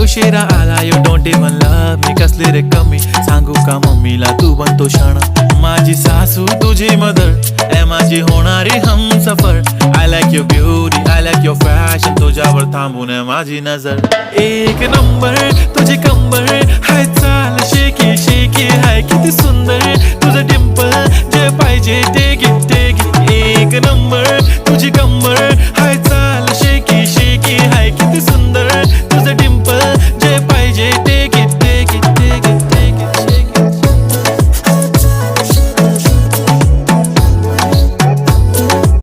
उशिरा आला you don't even love me कसली रे कमी सांगू का मम्मीला तू बनतो शाणा माझी सासू तुझी मदर ए माझी होणारी Humsafar I like your beauty I like your fashion तुझ्यावर थांबून आहे माझी नजर एक नंबर तुझी कंबर हाय चाल शेकी शेकी हाय किती सुंदर तुझं डिंपल जे पाहिजे ते घे एक नंबर